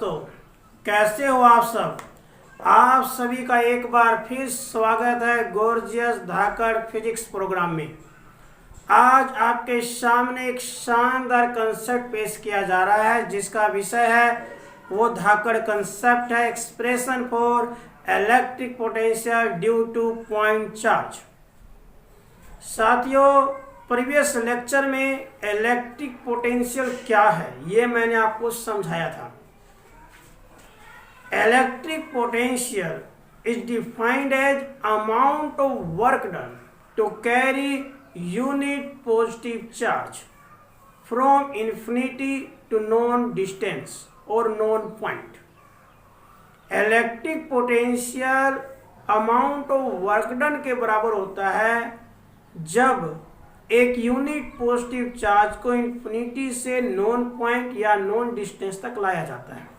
दोस्तों, कैसे हो आप सब। आप सभी का एक बार फिर स्वागत है गॉर्जियस धाकड़ फिजिक्स प्रोग्राम में। आज आपके सामने एक शानदार कंसेप्ट पेश किया जा रहा है जिसका विषय है वो धाकड़ कंसेप्ट है expression for electric potential due to point charge. साथियों, प्रीवियस लेक्चर में इलेक्ट्रिक पोटेंशियल क्या है ये मैंने आपको समझाया था। Electric potential is defined as amount of work done to carry unit positive charge from infinity to known distance और known point. Electric potential amount of work done के बराबर होता है जब एक यूनिट पॉजिटिव चार्ज को इन्फिनिटी से known point या नॉन डिस्टेंस तक लाया जाता है।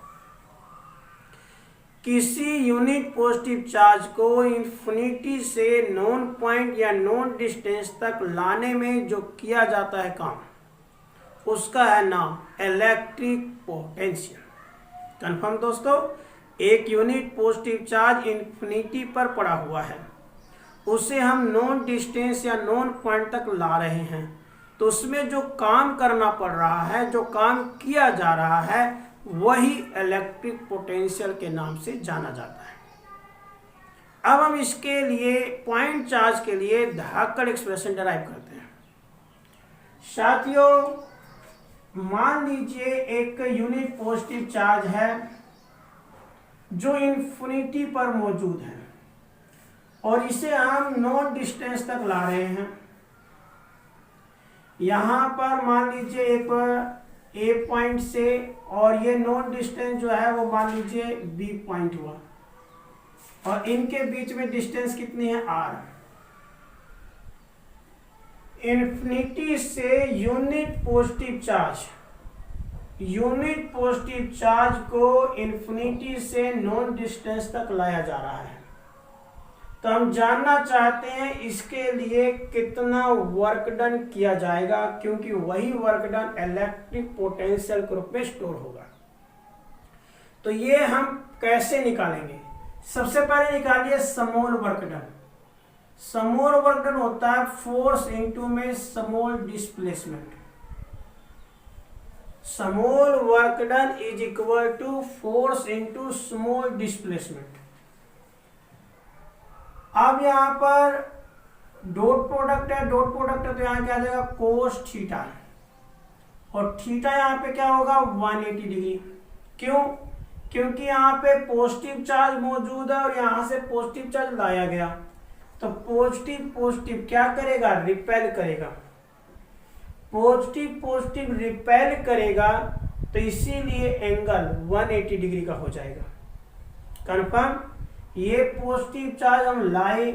किसी यूनिट पॉजिटिव चार्ज को इन्फिनिटी से नॉन पॉइंट या नॉन डिस्टेंस तक लाने में जो किया जाता है काम, उसका है नाम इलेक्ट्रिक पोटेंशियल। कन्फर्म दोस्तों, एक यूनिट पॉजिटिव चार्ज इन्फिनिटी पर पड़ा हुआ है, उसे हम नॉन डिस्टेंस या नॉन पॉइंट तक ला रहे हैं, तो उसमें जो काम करना पड़ रहा है, जो काम किया जा रहा है, वही इलेक्ट्रिक पोटेंशियल के नाम से जाना जाता है। अब हम इसके लिए पॉइंट चार्ज के लिए धाकड़ एक्सप्रेशन डिराइव करते हैं। साथियों, मान लीजिए एक यूनिट पॉजिटिव चार्ज है जो इन्फिनिटी पर मौजूद है और इसे हम नॉन डिस्टेंस तक ला रहे हैं। यहां पर मान लीजिए एक ए पॉइंट से, और ये नॉन डिस्टेंस जो है वो मान लीजिए बी पॉइंट हुआ, और इनके बीच में डिस्टेंस कितनी है आर। इन्फिनिटी से यूनिट पॉजिटिव चार्ज को इन्फिनिटी से नॉन डिस्टेंस तक लाया जा रहा है। तो हम जानना चाहते हैं इसके लिए कितना वर्क डन किया जाएगा, क्योंकि वही वर्क डन इलेक्ट्रिक पोटेंशियल के रूप में स्टोर होगा। तो ये हम कैसे निकालेंगे? सबसे पहले निकालिए small work done. Small work done होता है फोर्स इनटू में small displacement. Small work done is equal to force into small displacement. अब यहां पर डॉट प्रोडक्ट है, तो यहां क्या आ जाएगा कोस थीटा, और थीटा यहां पे क्या होगा 180 डिग्री। क्यों? क्योंकि यहां पे पॉजिटिव चार्ज मौजूद है और यहां से पॉजिटिव चार्ज लाया गया, तो पॉजिटिव क्या करेगा? रिपेल करेगा। पॉजिटिव रिपेल करेगा, तो इसीलिए एंगल 180 डिग्री का हो जाएगा। कन्फर्म? ये पॉजिटिव चार्ज हम लाए,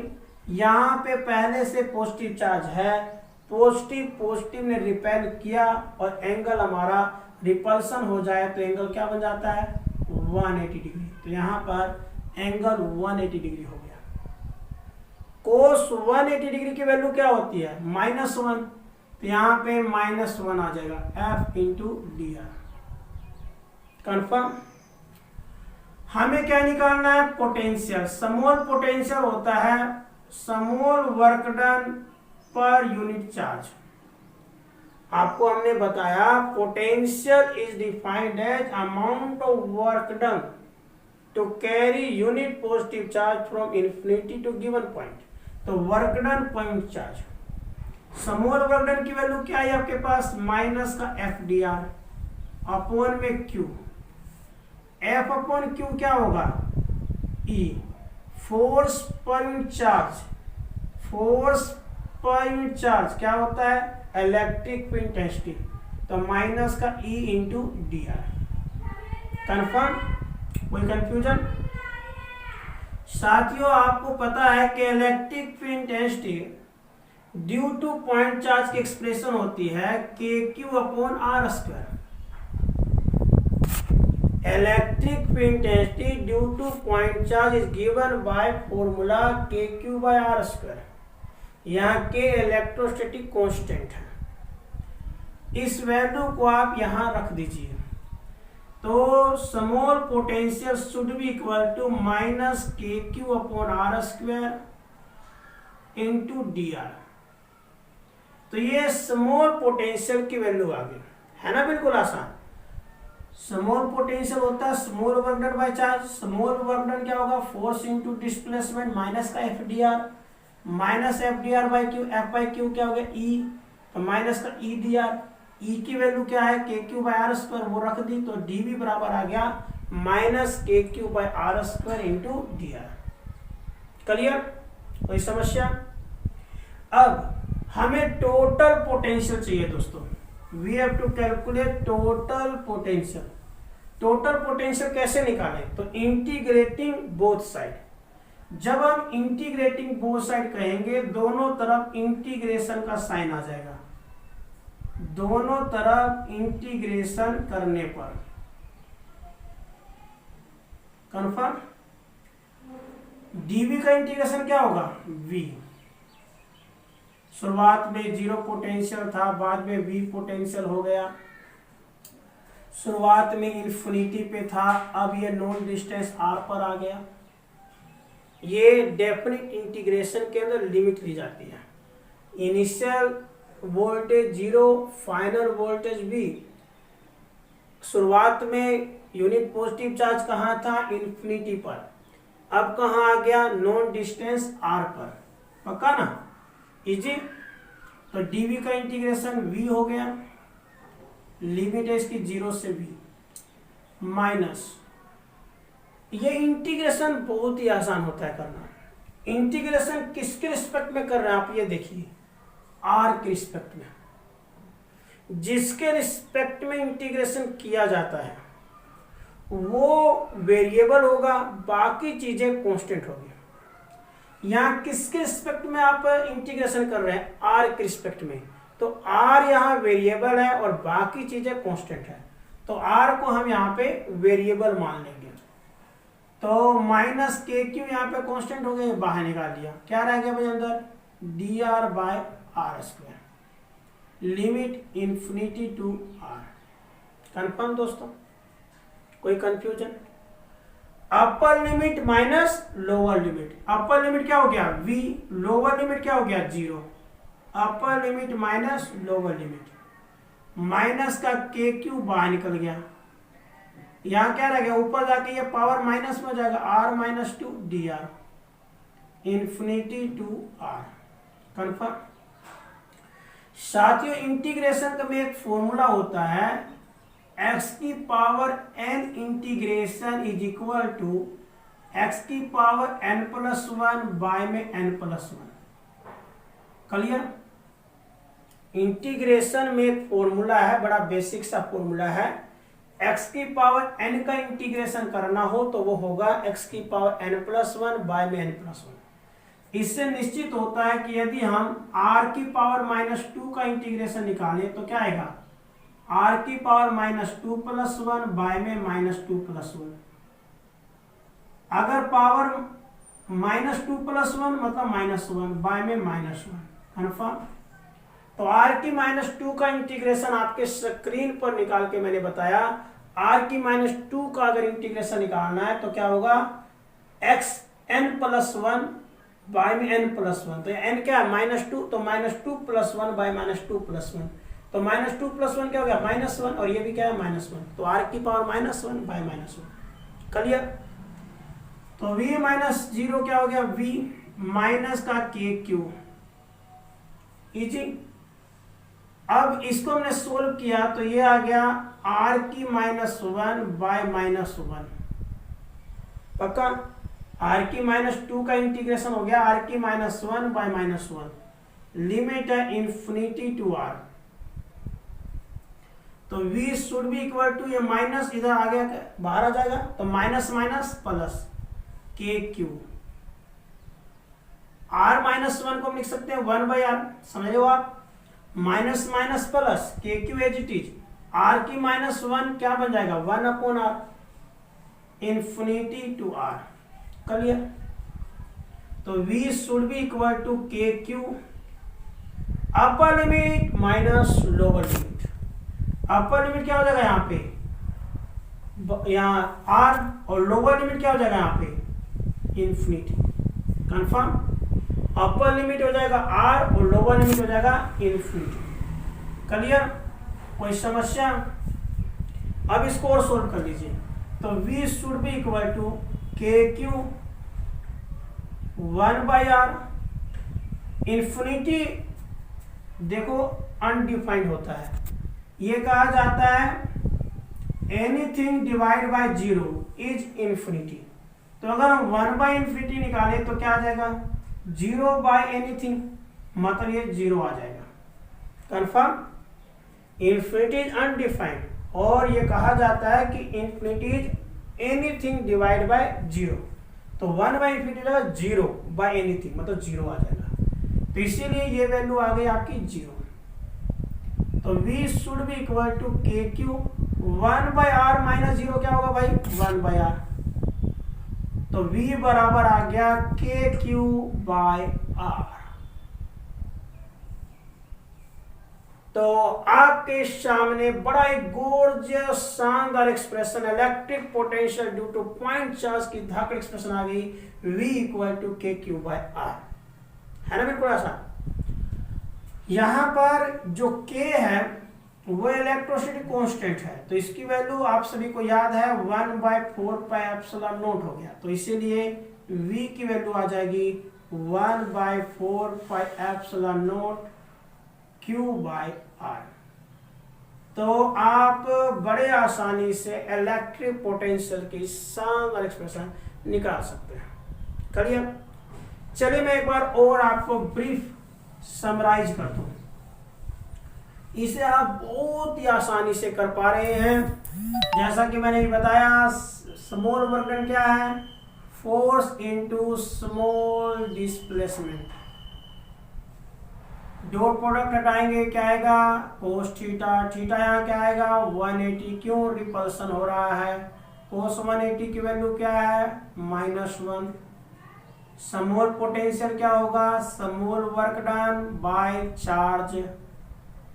यहां पे पहले से पॉजिटिव चार्ज है, पॉजिटिव ने रिपेल किया और एंगल हमारा रिपल्सन हो जाए, तो एंगल क्या बन जाता है 180 डिग्री। तो यहां पर एंगल 180 डिग्री हो गया। कोस 180 डिग्री की वैल्यू क्या होती है -1, तो यहां पे -1 आ जाएगा F into D R. Confirm? हमें क्या निकालना है? पोटेंशियल। स्मॉल पोटेंशियल होता है small work done per unit charge. आपको हमने बताया potential is defined as amount of work done to carry unit positive charge from infinity to given point. तो work done point charge. Small work done की value क्या है आपके पास? Minus का एफ डी आर अपॉन में Q. F upon Q क्या होगा? E। फोर्स पर यूनिट चार्ज क्या होता है? इलेक्ट्रिक इंटेंसिटी, तो माइनस का E into D R. Confirm? कोई कंफ्यूजन? साथियों, आपको पता है कि electric intensity due to point charge की एक्सप्रेशन होती है KQ upon R square. Electric field intensity due to point charge is given by formula KQ by R square। यहाँ K इलेक्ट्रोस्टैटिक कांस्टेंट है, इस वैल्यू को आप यहाँ रख दीजिए। तो small potential should be equal to minus K Q upon R square into D R. तो ये स्मॉल पोटेंशियल की वैल्यू आ गई, है ना, बिल्कुल आसान। स्मॉल पोटेंशियल होता है small work done by charge. Small work done क्या होगा, फोर्स इनटू डिस्प्लेसमेंट माइनस का F D R, minus F D R by Q, F by Q क्या हो गया ई, तो माइनस का ई डी आर। ई की वैल्यू क्या है, K Q by R square, वो रख दी, तो डी भी बराबर आ गया minus K Q by R square into D R. Clear, कोई समस्या? अब हमें टोटल पोटेंशियल चाहिए दोस्तों। We have to calculate total potential. Total potential कैसे निकालें, तो इंटीग्रेटिंग बोथ साइड। जब हम इंटीग्रेटिंग बोथ साइड कहेंगे, दोनों तरफ इंटीग्रेशन का साइन आ जाएगा। दोनों तरफ इंटीग्रेशन करने पर कंफर्म, डीवी का इंटीग्रेशन क्या होगा, वी। शुरुआत में जीरो पोटेंशियल था, बाद में वी पोटेंशियल हो गया। शुरुआत में इन्फिनिटी पे था, अब ये नॉन डिस्टेंस आर पर आ गया। ये डेफिनिट इंटीग्रेशन के अंदर लिमिट ली जाती है। Initial voltage zero, final voltage V. शुरुआत में यूनिट पॉजिटिव चार्ज कहाँ था, इन्फिनिटी पर, अब कहाँ आ गया, नॉन डिस्टेंस आर पर। पक्का ना, इजी। तो डीवी का इंटीग्रेशन वी हो गया, लिमिट है इसकी जीरो से वी, माइनस, ये इंटीग्रेशन बहुत ही आसान होता है करना। इंटीग्रेशन किसके रिस्पेक्ट में कर रहे हैं आप, ये देखिए, आर के रिस्पेक्ट में। जिसके रिस्पेक्ट में इंटीग्रेशन किया जाता है वो वेरिएबल होगा, बाकी चीजें कांस्टेंट होगी। यहाँ किसके रिस्पेक्ट में आप इंटीग्रेशन कर रहे हैं, आर के रिस्पेक्ट में, तो आर यहाँ वेरिएबल है और बाकी चीजें कांस्टेंट है, तो आर को हम यहाँ पे वेरिएबल मान लेंगे। तो माइनस के क्यू यहाँ पे कांस्टेंट हो गया, बाहर निकाल दिया, क्या रह गया भाई अंदर, D R by R square, limit infinity to R. Confirm दोस्तों, कोई confusion? Upper limit minus lower limit. Upper limit क्या हो गया v, लोअर लिमिट क्या हो गया zero. Upper limit minus lower limit, minus का के क्यू बाहर निकल गया, यहाँ क्या रह गया, ऊपर जाके ये पावर माइनस में हो जाएगा, R minus two D R, infinity to R. Confirm. साथियों, इंटीग्रेशन का में एक फॉर्मूला होता है, x की power n integration is equal to x की power n plus one by में n plus one. Clear? Integration में एक फॉर्मूला है, बड़ा बेसिक सा फॉर्मूला है। x की पावर n का इंटीग्रेशन करना हो तो वो होगा x की power n plus one by में n प्लस वन। इससे निश्चित होता है कि यदि हम r की पावर माइनस टू का इंटीग्रेशन निकालें तो क्या आएगा, r की power minus two plus one by में माइनस टू प्लस वन। अगर power minus two plus one मतलब माइनस वन, बाय में माइनस वन। कन्फर्म? तो r की माइनस टू का इंटीग्रेशन आपके स्क्रीन पर निकाल के मैंने बताया, r की माइनस टू का अगर इंटीग्रेशन निकालना है तो क्या होगा, x n plus one by में n प्लस वन। तो n क्या है, माइनस टू, तो minus two plus one by minus two plus one, तो माइनस टू प्लस वन क्या हो गया, माइनस वन, और ये भी क्या है, माइनस वन। तो r की power minus one by minus one. Clear? तो v माइनस जीरो क्या हो गया, v माइनस का के क्यू। इजी। अब इसको हमने सोल्व किया तो ये आ गया r की minus one by minus one. पक्का? r की माइनस टू का इंटीग्रेशन हो गया r की minus one by minus one, limit है इंफिनिटी टू r। तो v should be equal to, ये माइनस इधर आ गया, बाहर आ जाएगा, तो minus minus plus K Q. r minus one को हम लिख सकते हैं वन बाई आर, समझ लो आप, minus minus plus K Q as it is, r की माइनस वन क्या बन जाएगा, one upon R, infinity to R. Clear? तो v should be equal to K Q, upper limit minus lower limit. Upper limit क्या हो जाएगा यहाँ पे, यहाँ आर और लोअर लिमिट क्या हो जाएगा यहाँ पे इन्फिनिटी। कंफर्म, अपर लिमिट हो जाएगा आर और लोअर लिमिट हो जाएगा इन्फिनिटी। क्लियर, कोई समस्या? अब इसको और सोल्व कर लीजिए। तो v should be equal to K Q 1/r। Infinity देखो अनडिफाइंड होता है, ये कहा जाता है anything divide by zero is infinity. तो अगर हम 1/इन्फिनिटी निकालें तो क्या आ जाएगा 0/एनीथिंग, मतलब ये 0 आ जाएगा। कंफर्म, इन्फिनिटी इज अनडिफाइंड और ये कहा जाता है कि infinity is anything divide by zero. तो 1/इन्फिनिटी का 0/एनीथिंग मतलब 0 आ जाएगा। तो इसीलिए ये वैल्यू आ गई आपकी 0। तो v should be equal to K Q 1/r minus 0 क्या होगा भाई 1/r। तो v बराबर आ गया के क्यू बाय आर। तो आपके सामने बड़ा ही गोर्जियस शानदार expression electric potential due to point charge की धाकड़ एक्सप्रेशन आ गई v equal to K Q by are, है ना बिल्कुल आसान। यहां पर जो k है वो इलेक्ट्रोसिटी कांस्टेंट है, तो इसकी वैल्यू आप सभी को याद है 1/4πε0 हो गया। तो इसीलिए v की वैल्यू आ जाएगी 1/4πε0 क्यू बाय आर। तो आप बड़े आसानी से इलेक्ट्रिक पोटेंशियल की शानदार एक्सप्रेशन निकाल सकते हैं। करिए, चलिए मैं एक बार और आपको ब्रीफ समराइज कर दूं। इसे आप बहुत ही आसानी से कर पा रहे हैं। जैसा कि मैंने भी बताया, स्मॉल वर्क डन क्या है, force into small displacement. Dot product हटाएंगे क्या आएगा कोस थीटा, थीटा यहाँ क्या आएगा 180, क्यों रिपल्सन हो रहा है। कोस 180 की वैल्यू क्या है -1। समोल पोटेंशियल क्या होगा small work done by charge.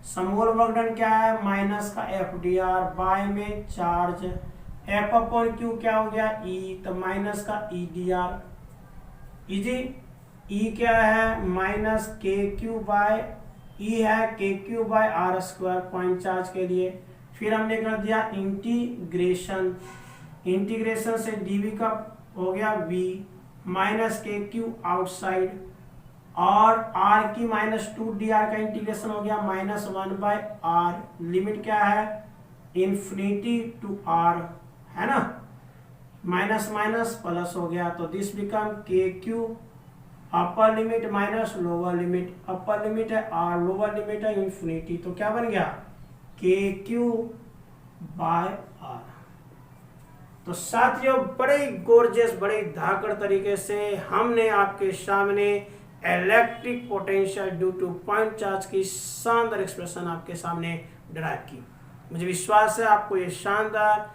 Small work done क्या है माइनस का एफ डी आर बाय में चार्ज। एफ अपॉन क्यू क्या हो गया ई, तो माइनस का E D R. Easy, E क्या है minus K Q by E है K Q by R square point charge के लिए। फिर हमने कर दिया इंटीग्रेशन, इंटीग्रेशन से डीवी का हो गया we minus K Q outside और आर की -2dr का इंटीग्रेशन हो गया -1/r। लिमिट क्या है इन्फिनिटी टू r, है ना, माइनस माइनस प्लस हो गया। तो दिस बिकम के Q upper limit minus lower limit, upper limit है r, लोअर लिमिट है इन्फिनिटी। तो क्या बन गया के क्यू बाय आर। तो साथियों बड़े गोर्जियस बड़े धाकड़ तरीके से हमने आपके सामने electric potential due to point charge की शानदार एक्सप्रेशन आपके सामने डिराइव की। मुझे विश्वास है आपको ये शानदार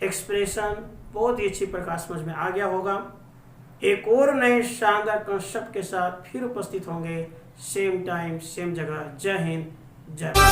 एक्सप्रेशन बहुत ही अच्छी प्रकार समझ में आ गया होगा। एक और नए शानदार कॉन्सेप्ट के साथ फिर उपस्थित होंगे, सेम टाइम सेम जगह। जय हिंद, जय भारत।